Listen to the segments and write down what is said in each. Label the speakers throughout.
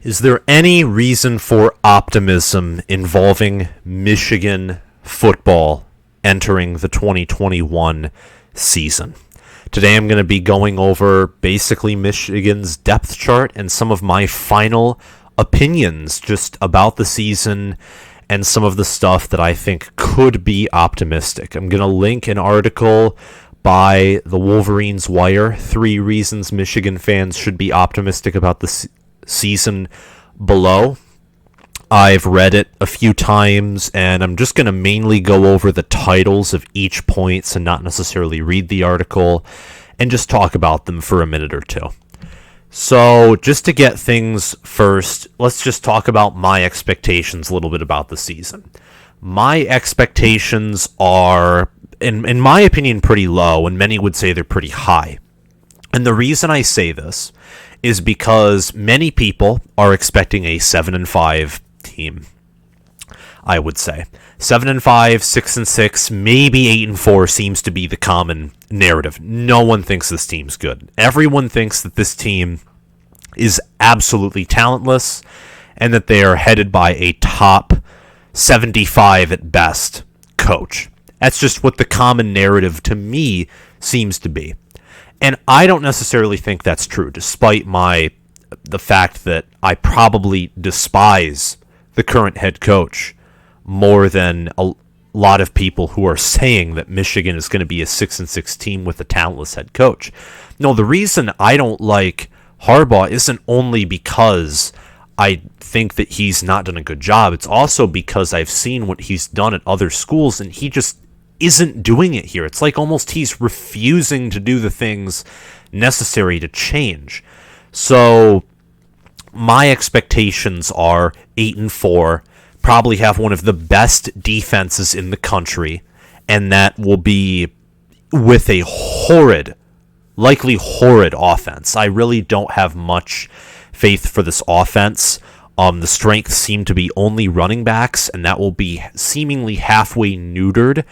Speaker 1: Is there any reason for optimism involving Michigan football entering the 2021 season? Today I'm going to be going over basically Michigan's depth chart and some of my final opinions just about the season and some of the stuff that I think could be optimistic. I'm going to link an article by the Wolverines Wire, 3 reasons Michigan fans should be optimistic about the season, below. I've read it a few times, and I'm just going to mainly go over the titles of each points and not necessarily read the article, and just talk about them for a minute or two. So, just to get things first, let's just talk about my expectations a little bit about the season. My expectations are, in my opinion, pretty low, and many would say they're pretty high. And the reason I say this is because many people are expecting a 7-5 team. I would say 7-5, 6-6, maybe 8-4 seems to be the common narrative. No one thinks this team's good. Everyone thinks that this team is absolutely talentless and that they are headed by a top 75 at best coach. That's just what the common narrative to me seems to be. And I don't necessarily think that's true, despite the fact that I probably despise the current head coach more than a lot of people who are saying that Michigan is going to be a 6-6 team with a talentless head coach. No, the reason I don't like Harbaugh isn't only because I think that he's not done a good job. It's also because I've seen what he's done at other schools, and he just isn't doing it here. It's like almost he's refusing to do the things necessary to change. So my expectations are 8-4, probably have one of the best defenses in the country, and that will be with a likely horrid offense. I really don't have much faith for this offense. The strengths seem to be only running backs, and that will be seemingly halfway neutered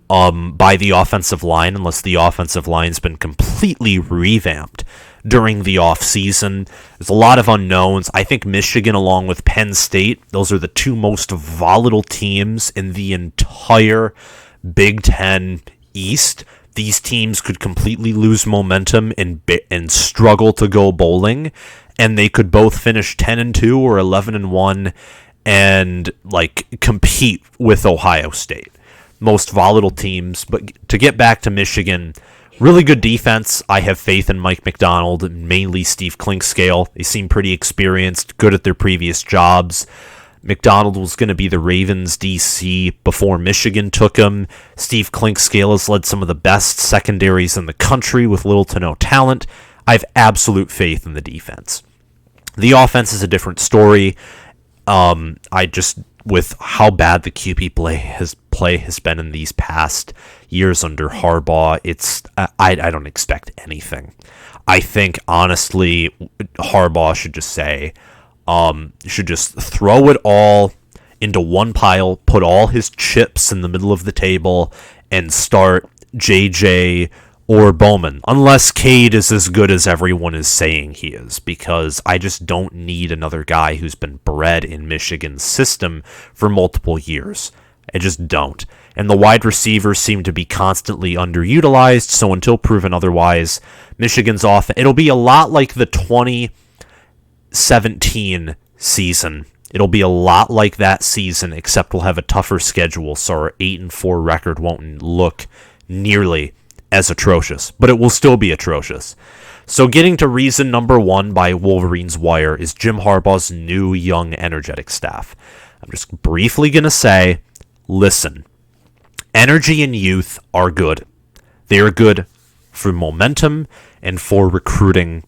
Speaker 1: by the offensive line, unless the offensive line's been completely revamped during the offseason. There's a lot of unknowns. I think Michigan, along with Penn State, those are the 2 most volatile teams in the entire Big Ten East. These teams could completely lose momentum and struggle to go bowling, and they could both finish 10-2 or 11-1 and compete with Ohio State. Most volatile teams. But to get back to Michigan, really good defense. I have faith in Mike Macdonald and mainly Steve Clinkscale. They seem pretty experienced, good at their previous jobs. Macdonald was going to be the Ravens DC before Michigan took him. Steve Clinkscale has led some of the best secondaries in the country with little to no talent. I have absolute faith in the defense. The offense is a different story. With how bad the QB play has been in these past years under Harbaugh, I don't expect anything. I think honestly, Harbaugh should just throw it all into one pile, put all his chips in the middle of the table, and start JJ or Bowman, unless Cade is as good as everyone is saying he is, because I just don't need another guy who's been bred in Michigan's system for multiple years. I just don't. And the wide receivers seem to be constantly underutilized, so until proven otherwise, Michigan's offense, it'll be a lot like the 2017 season. It'll be a lot like that season, except we'll have a tougher schedule, so our 8-4 record won't look nearly as atrocious, but it will still be atrocious. So getting to reason number 1 by Wolverines Wire is Jim Harbaugh's new, young, energetic staff. I'm just briefly going to say, listen, energy and youth are good. They are good for momentum and for recruiting,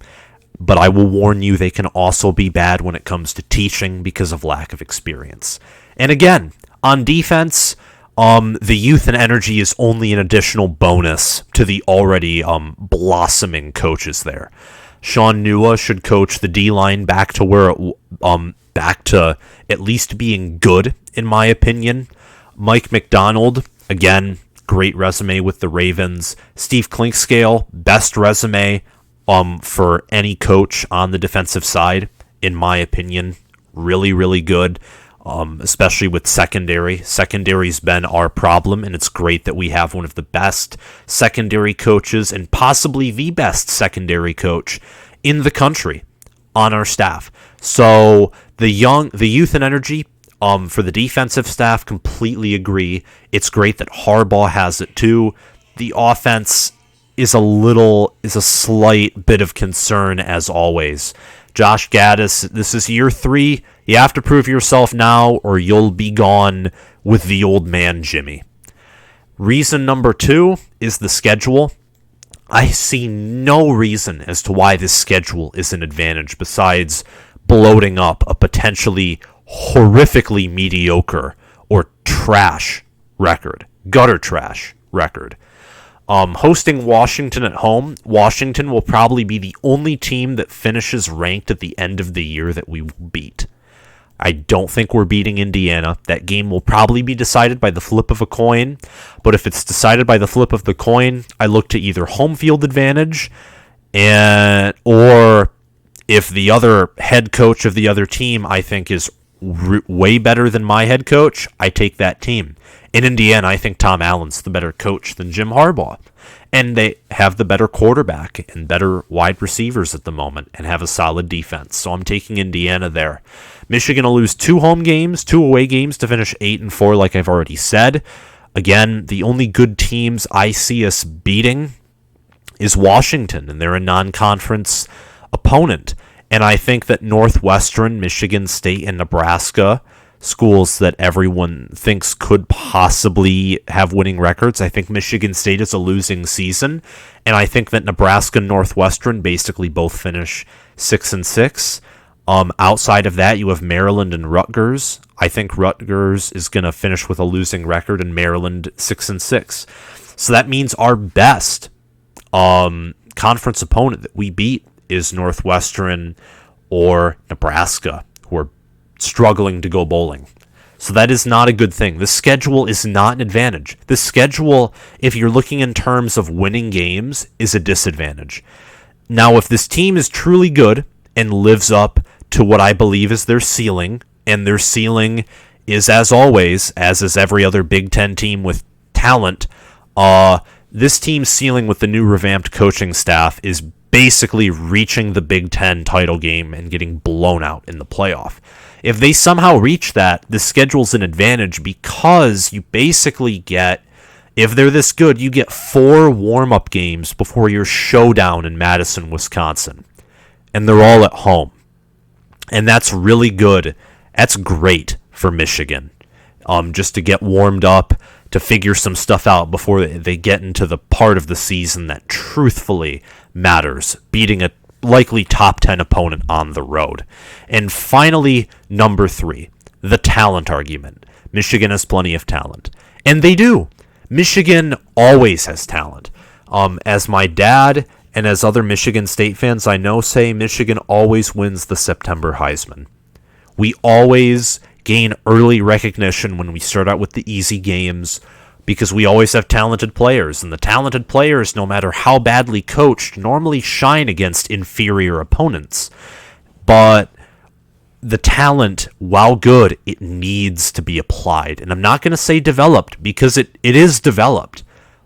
Speaker 1: but I will warn you they can also be bad when it comes to teaching because of lack of experience. And again, on defense, the youth and energy is only an additional bonus to the already blossoming coaches there. Sean Nua should coach the D-line back to at least being good, in my opinion. Mike Macdonald, again, great resume with the Ravens. Steve Clinkscale, best resume for any coach on the defensive side in my opinion, really, really good, especially with secondary. Secondary's been our problem, and it's great that we have one of the best secondary coaches and possibly the best secondary coach in the country on our staff. So the youth and energy for the defensive staff, completely agree. It's great that Harbaugh has it too. The offense is a slight bit of concern as always. Josh Gaddis, this is year 3. You have to prove yourself now or you'll be gone with the old man Jimmy. Reason number 2 is the schedule. I see no reason as to why this schedule is an advantage besides bloating up a potentially horrifically mediocre or trash record, gutter trash record. Hosting Washington at home, Washington will probably be the only team that finishes ranked at the end of the year that we will beat. I don't think we're beating Indiana. That game will probably be decided by the flip of a coin, but if it's decided by the flip of the coin, I look to either home field advantage or if the other head coach of the other team I think is way better than my head coach, I take that team. In Indiana, I think Tom Allen's the better coach than Jim Harbaugh. And they have the better quarterback and better wide receivers at the moment and have a solid defense. So I'm taking Indiana there. Michigan will lose 2 home games, 2 away games to finish 8-4, like I've already said. Again, the only good teams I see us beating is Washington, and they're a non-conference opponent. And I think that Northwestern, Michigan State, and Nebraska, schools that everyone thinks could possibly have winning records. I think Michigan State is a losing season, and I think that Nebraska and Northwestern basically both finish 6-6. Outside of that, you have Maryland and Rutgers. I think Rutgers is going to finish with a losing record, and Maryland 6-6. So that means our best conference opponent that we beat is Northwestern or Nebraska, who are struggling to go bowling. So that is not a good thing. The schedule is not an advantage. The schedule, if you're looking in terms of winning games, is a disadvantage. Now, if this team is truly good and lives up to what I believe is their ceiling, and their ceiling is, as always, as is every other Big Ten team with talent, this team's ceiling with the new revamped coaching staff is basically reaching the Big Ten title game and getting blown out in the playoff. If they somehow reach that, the schedule's an advantage because you basically get, if they're this good, you get 4 warm-up games before your showdown in Madison, Wisconsin. And they're all at home. And that's really good. That's great for Michigan. Just to get warmed up, to figure some stuff out before they get into the part of the season that truthfully matters, beating a likely top 10 opponent on the road. And finally, number 3, the talent argument. Michigan has plenty of talent. And they do. Michigan always has talent. As my dad and as other Michigan State fans I know say, Michigan always wins the September Heisman. We always gain early recognition when we start out with the easy games because we always have talented players, and the talented players, no matter how badly coached, normally shine against inferior opponents. But the talent, while good, it needs to be applied. And I'm not going to say developed because it is developed.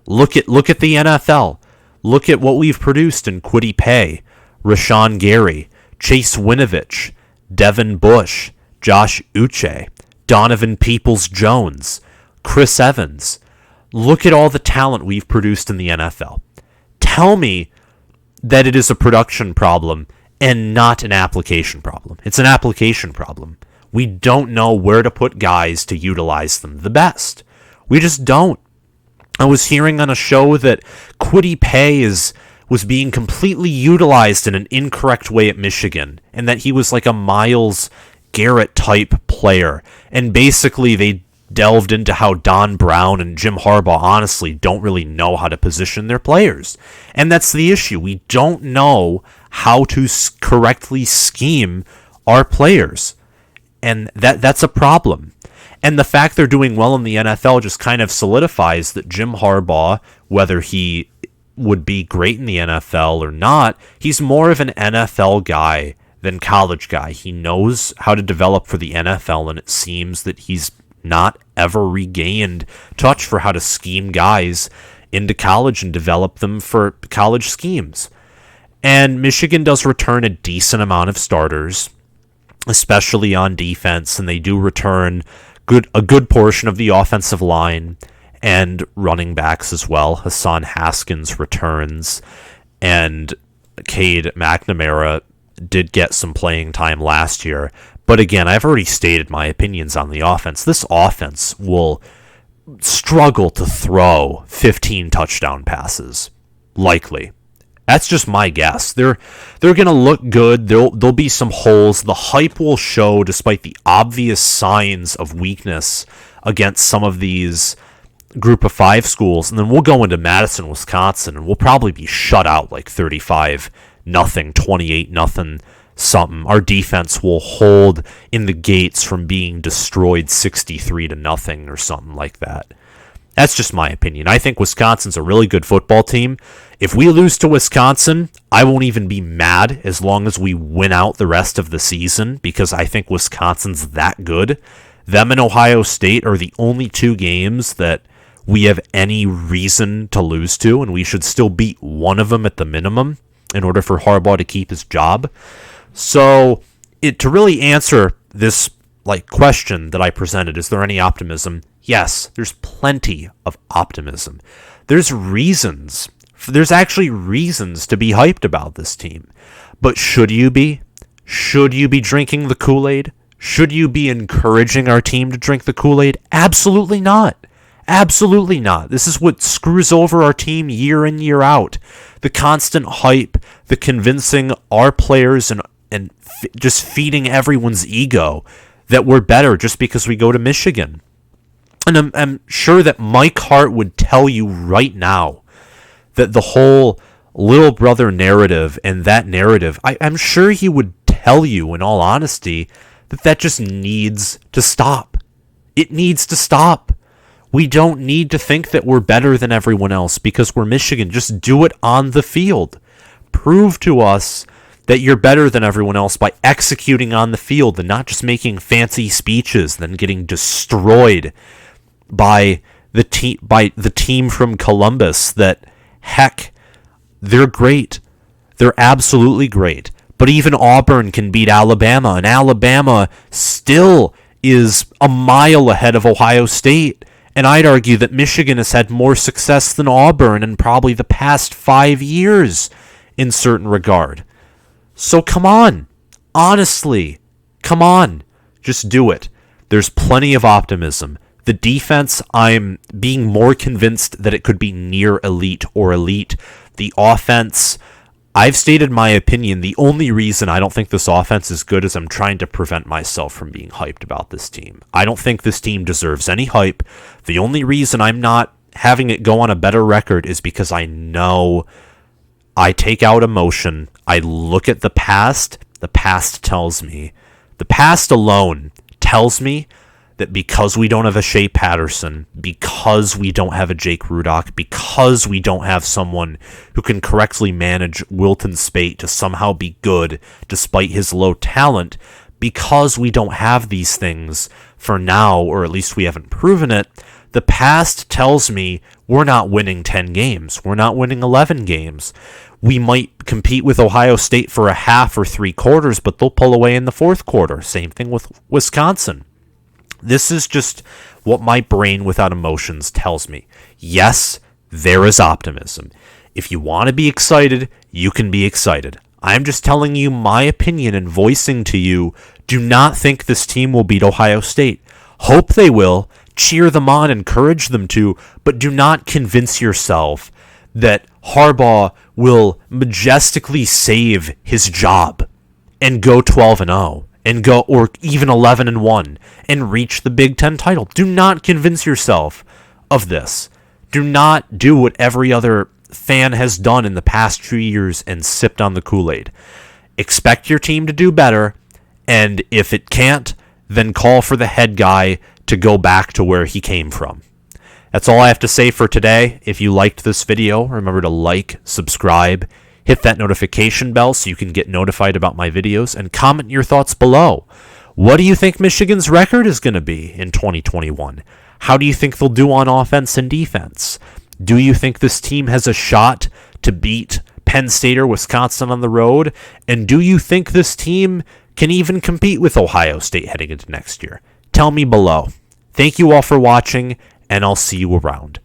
Speaker 1: Look at the NFL. Look at what we've produced in Kwity Paye, Rashawn Gary, Chase Winovich, Devin Bush, Josh Uche, Donovan Peoples-Jones, Chris Evans. Look at all the talent we've produced in the NFL. Tell me that it is a production problem and not an application problem. It's an application problem. We don't know where to put guys to utilize them the best. We just don't. I was hearing on a show that Kwity Paye was being completely utilized in an incorrect way at Michigan, and that he was like a Myles Garrett type player. And basically they delved into how Don Brown and Jim Harbaugh honestly don't really know how to position their players. And that's the issue. We don't know how to correctly scheme our players. And that's a problem. And the fact they're doing well in the NFL just kind of solidifies that Jim Harbaugh, whether he would be great in the NFL or not, he's more of an NFL guy than college guy. He knows how to develop for the NFL, and it seems that he's not ever regained touch for how to scheme guys into college and develop them for college schemes. And Michigan does return a decent amount of starters, especially on defense, and they do return a good portion of the offensive line and running backs as well. Hassan Haskins returns, and Cade McNamara did get some playing time last year. But again, I've already stated my opinions on the offense. This offense will struggle to throw 15 touchdown passes, likely. That's just my guess. They're going to look good. There'll be some holes. The hype will show despite the obvious signs of weakness against some of these group of 5 schools. And then we'll go into Madison, Wisconsin, and we'll probably be shut out like 35-0, 28-0, something. Our defense will hold in the gates from being destroyed 63-0 or something like that. That's just my opinion. I think Wisconsin's a really good football team. If we lose to Wisconsin, I won't even be mad as long as we win out the rest of the season, because I think Wisconsin's that good. Them and Ohio State are the only 2 games that we have any reason to lose to, and we should still beat one of them at the minimum in order for Harbaugh to keep his job. So, to really answer this question that I presented, is there any optimism? Yes, there's plenty of optimism. There's actually reasons to be hyped about this team. But should you be? Should you be drinking the Kool-Aid? Should you be encouraging our team to drink the Kool-Aid? Absolutely not. Absolutely not. This is what screws over our team year in, year out. The constant hype, the convincing our players and just feeding everyone's ego that we're better just because we go to Michigan. And I'm sure that Mike Hart would tell you right now that the whole little brother narrative and that narrative, I'm sure he would tell you in all honesty that just needs to stop. It needs to stop. We don't need to think that we're better than everyone else because we're Michigan. Just do it on the field. Prove to us that you're better than everyone else by executing on the field and not just making fancy speeches, then getting destroyed by the team from Columbus. That, heck, they're great. They're absolutely great. But even Auburn can beat Alabama, and Alabama still is a mile ahead of Ohio State. And I'd argue that Michigan has had more success than Auburn in probably the past 5 years in certain regard. So come on. Honestly, come on. Just do it. There's plenty of optimism. The defense, I'm being more convinced that it could be near elite or elite. The offense, I've stated my opinion. The only reason I don't think this offense is good is I'm trying to prevent myself from being hyped about this team. I don't think this team deserves any hype. The only reason I'm not having it go on a better record is because I know I take out emotion. I look at the past. The past tells me. The past alone tells me that because we don't have a Shea Patterson, because we don't have a Jake Rudock, because we don't have someone who can correctly manage Wilton Spate to somehow be good despite his low talent, because we don't have these things for now, or at least we haven't proven it, the past tells me we're not winning 10 games. We're not winning 11 games. We might compete with Ohio State for a half or 3 quarters, but they'll pull away in the 4th quarter. Same thing with Wisconsin. This is just what my brain without emotions tells me. Yes, there is optimism. If you want to be excited, you can be excited. I'm just telling you my opinion and voicing to you, do not think this team will beat Ohio State. Hope they will. Cheer them on, encourage them to, but do not convince yourself that Harbaugh will majestically save his job and go 12-0. And go, or even 11-1, and reach the Big Ten title. Do not convince yourself of this. Do not do what every other fan has done in the past 2 years and sipped on the Kool-Aid. Expect your team to do better, and if it can't, then call for the head guy to go back to where he came from. That's all I have to say for today. If you liked this video, remember to like, subscribe, Hit that notification bell so you can get notified about my videos, and comment your thoughts below. What do you think Michigan's record is going to be in 2021? How do you think they'll do on offense and defense? Do you think this team has a shot to beat Penn State or Wisconsin on the road? And do you think this team can even compete with Ohio State heading into next year? Tell me below. Thank you all for watching, and I'll see you around.